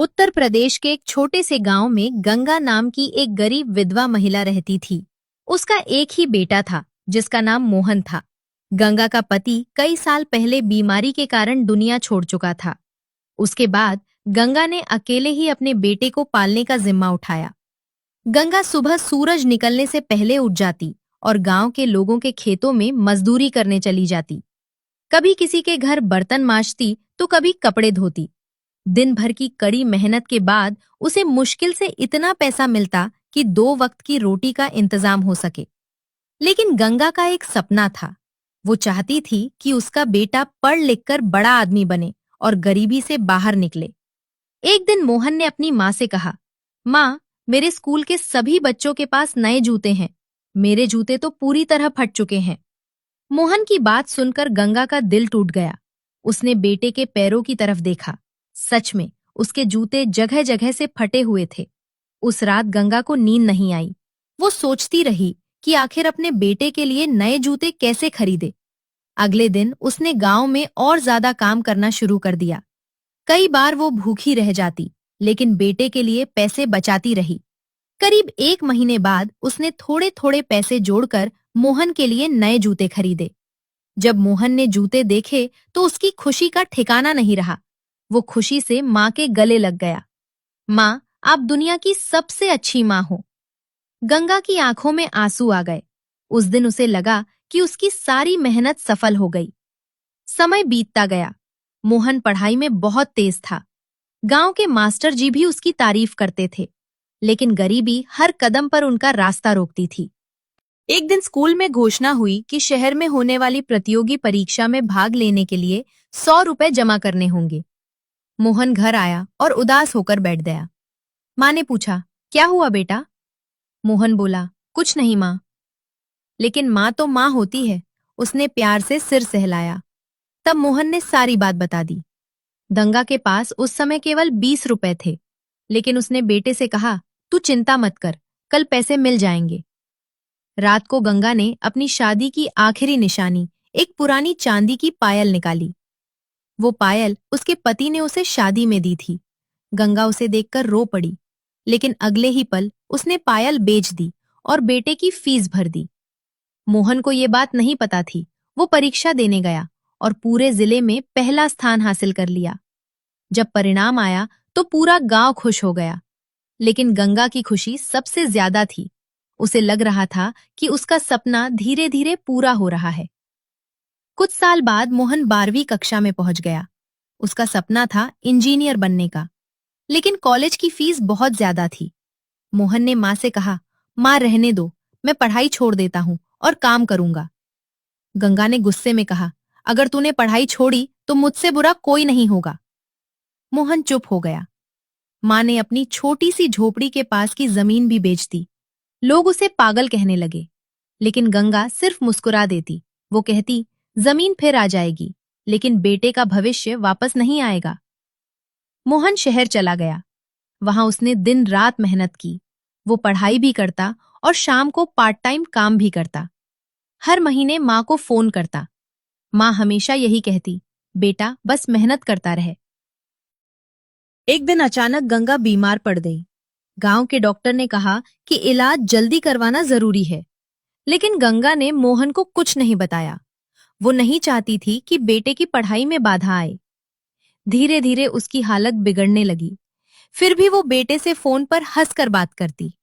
उत्तर प्रदेश के एक छोटे से गांव में गंगा नाम की एक गरीब विधवा महिला रहती थी। उसका एक ही बेटा था जिसका नाम मोहन था। गंगा का पति कई साल पहले बीमारी के कारण दुनिया छोड़ चुका था। उसके बाद गंगा ने अकेले ही अपने बेटे को पालने का जिम्मा उठाया। गंगा सुबह सूरज निकलने से पहले उठ जाती और गांव के लोगों के खेतों में मजदूरी करने चली जाती। कभी किसी के घर बर्तन मांजती तो कभी कपड़े धोती। दिन भर की कड़ी मेहनत के बाद उसे मुश्किल से इतना पैसा मिलता कि 2 वक्त की रोटी का इंतजाम हो सके। लेकिन गंगा का एक सपना था। वो चाहती थी कि उसका बेटा पढ़ लिख कर बड़ा आदमी बने और गरीबी से बाहर निकले। एक दिन मोहन ने अपनी माँ से कहा, माँ, मेरे स्कूल के सभी बच्चों के पास नए जूते हैं। मेरे जूते तो पूरी तरह फट चुके हैं। मोहन की बात सुनकर गंगा का दिल टूट गया। उसने बेटे के पैरों की तरफ देखा। सच में उसके जूते जगह जगह से फटे हुए थे। उस रात गंगा को नींद नहीं आई। वो सोचती रही कि आखिर अपने बेटे के लिए नए जूते कैसे खरीदे। अगले दिन उसने गांव में और ज्यादा काम करना शुरू कर दिया। कई बार वो भूखी रह जाती, लेकिन बेटे के लिए पैसे बचाती रही। करीब 1 महीने बाद उसने थोड़े थोड़े पैसे जोड़कर मोहन के लिए नए जूते खरीदे। जब मोहन ने जूते देखे तो उसकी खुशी का ठिकाना नहीं रहा। वो खुशी से माँ के गले लग गया। माँ, आप दुनिया की सबसे अच्छी माँ हो। गंगा की आंखों में आंसू आ गए। उस दिन उसे लगा कि उसकी सारी मेहनत सफल हो गई। समय बीतता गया। मोहन पढ़ाई में बहुत तेज था। गांव के मास्टर जी भी उसकी तारीफ करते थे। लेकिन गरीबी हर कदम पर उनका रास्ता रोकती थी। एक दिन स्कूल में घोषणा हुई कि शहर में होने वाली प्रतियोगी परीक्षा में भाग लेने के लिए 100 रुपए जमा करने होंगे। मोहन घर आया और उदास होकर बैठ गया। माँ ने पूछा, क्या हुआ बेटा? मोहन बोला, कुछ नहीं माँ। लेकिन माँ तो माँ होती है। उसने प्यार से सिर सहलाया। तब मोहन ने सारी बात बता दी। गंगा के पास उस समय केवल 20 रुपए थे। लेकिन उसने बेटे से कहा, तू चिंता मत कर, कल पैसे मिल जाएंगे। रात को गंगा ने अपनी शादी की आखिरी निशानी, एक पुरानी चांदी की पायल निकाली। वो पायल उसके पति ने उसे शादी में दी थी। गंगा उसे देखकर रो पड़ी। लेकिन अगले ही पल उसने पायल बेच दी और बेटे की फीस भर दी। मोहन को ये बात नहीं पता थी। वो परीक्षा देने गया और पूरे जिले में पहला स्थान हासिल कर लिया। जब परिणाम आया तो पूरा गांव खुश हो गया। लेकिन गंगा की खुशी सबसे ज्यादा थी। उसे लग रहा था कि उसका सपना धीरे धीरे पूरा हो रहा है। कुछ साल बाद मोहन 12वीं कक्षा में पहुंच गया। उसका सपना था इंजीनियर बनने का। लेकिन कॉलेज की फीस बहुत ज्यादा थी। मोहन ने माँ से कहा, माँ रहने दो, मैं पढ़ाई छोड़ देता हूँ और काम करूंगा। गंगा ने गुस्से में कहा, अगर तूने पढ़ाई छोड़ी तो मुझसे बुरा कोई नहीं होगा। मोहन चुप हो गया। माँ ने अपनी छोटी सी झोपड़ी के पास की जमीन भी बेच दी। लोग उसे पागल कहने लगे। लेकिन गंगा सिर्फ मुस्कुरा देती। वो कहती, जमीन फिर आ जाएगी, लेकिन बेटे का भविष्य वापस नहीं आएगा। मोहन शहर चला गया। वहां उसने दिन रात मेहनत की। वो पढ़ाई भी करता और शाम को पार्ट टाइम काम भी करता। हर महीने माँ को फोन करता। माँ हमेशा यही कहती, बेटा बस मेहनत करता रहे। एक दिन अचानक गंगा बीमार पड़ गई। गांव के डॉक्टर ने कहा कि इलाज जल्दी करवाना जरूरी है। लेकिन गंगा ने मोहन को कुछ नहीं बताया। वो नहीं चाहती थी कि बेटे की पढ़ाई में बाधा आए। धीरे धीरे उसकी हालत बिगड़ने लगी। फिर भी वो बेटे से फोन पर हंसकर बात करती।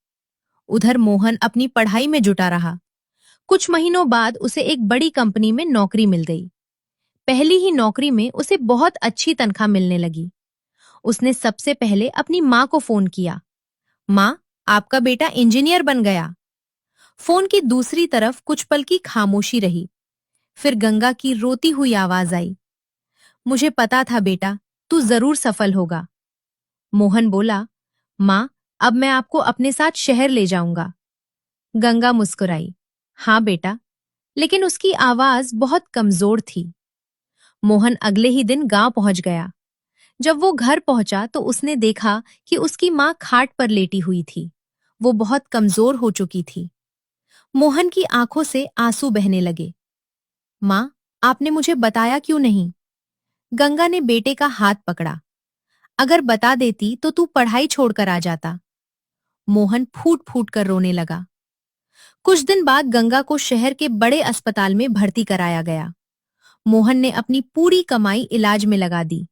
उधर मोहन अपनी पढ़ाई में जुटा रहा। कुछ महीनों बाद उसे एक बड़ी कंपनी में नौकरी मिल गई। पहली ही नौकरी में उसे बहुत अच्छी तनख्वाह मिलने लगी। उसने सबसे पहले अपनी माँ को फोन किया, माँ, आपका बेटा इंजीनियर बन गया। फोन की दूसरी तरफ कुछ पल की खामोशी रही। फिर गंगा की रोती हुई आवाज आई, मुझे पता था बेटा, तू जरूर सफल होगा। मोहन बोला, माँ, अब मैं आपको अपने साथ शहर ले जाऊंगा। गंगा मुस्कुराई, हाँ बेटा, लेकिन उसकी आवाज बहुत कमजोर थी। मोहन अगले ही दिन गांव पहुंच गया। जब वो घर पहुंचा तो उसने देखा कि उसकी माँ खाट पर लेटी हुई थी। वो बहुत कमजोर हो चुकी थी। मोहन की आंखों से आंसू बहने लगे। माँ, आपने मुझे बताया क्यों नहीं? गंगा ने बेटे का हाथ पकड़ा। अगर बता देती तो तू पढ़ाई छोड़कर आ जाता। मोहन फूट फूट कर रोने लगा। कुछ दिन बाद गंगा को शहर के बड़े अस्पताल में भर्ती कराया गया। मोहन ने अपनी पूरी कमाई इलाज में लगा दी,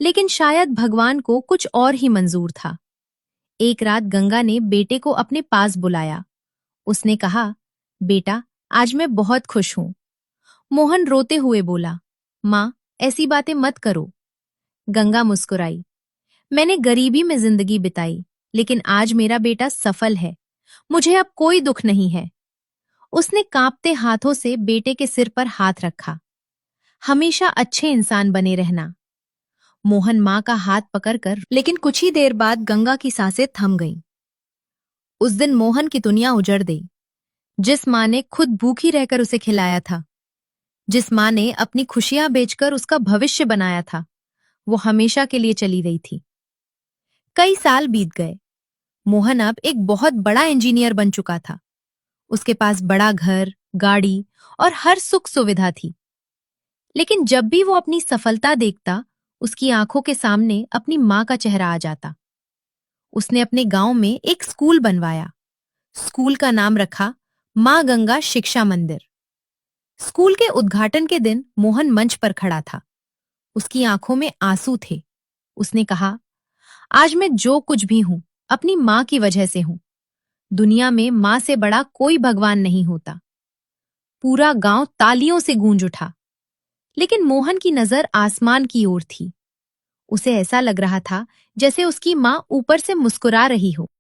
लेकिन शायद भगवान को कुछ और ही मंजूर था। एक रात गंगा ने बेटे को अपने पास बुलाया। उसने कहा, बेटा, आज मैं बहुत खुश हूं। मोहन रोते हुए बोला, माँ, ऐसी बातें मत करो। गंगा मुस्कुराई, मैंने गरीबी में जिंदगी बिताई, लेकिन आज मेरा बेटा सफल है। मुझे अब कोई दुख नहीं है। उसने कांपते हाथों से बेटे के सिर पर हाथ रखा। हमेशा अच्छे इंसान बने रहना। मोहन मां का हाथ पकड़कर, लेकिन कुछ ही देर बाद गंगा की सांसें थम गईं। उस दिन मोहन की दुनिया उजड़ गई। जिस मां ने खुद भूखी रहकर उसे खिलाया था, जिस मां ने अपनी खुशियां बेचकर उसका भविष्य बनाया था, वो हमेशा के लिए चली गई थी। कई साल बीत गए। मोहन अब एक बहुत बड़ा इंजीनियर बन चुका था। उसके पास बड़ा घर, गाड़ी और हर सुख सुविधा थी। लेकिन जब भी वो अपनी सफलता देखता, उसकी आंखों के सामने अपनी मां का चेहरा आ जाता। उसने अपने गांव में एक स्कूल बनवाया। स्कूल का नाम रखा मां गंगा शिक्षा मंदिर। स्कूल के उद्घाटन के दिन मोहन मंच पर खड़ा था। उसकी आंखों में आंसू थे। उसने कहा, आज मैं जो कुछ भी हूं, अपनी मां की वजह से हूं। दुनिया में मां से बड़ा कोई भगवान नहीं होता। पूरा गांव तालियों से गूंज उठा। लेकिन मोहन की नजर आसमान की ओर थी। उसे ऐसा लग रहा था जैसे उसकी मां ऊपर से मुस्कुरा रही हो।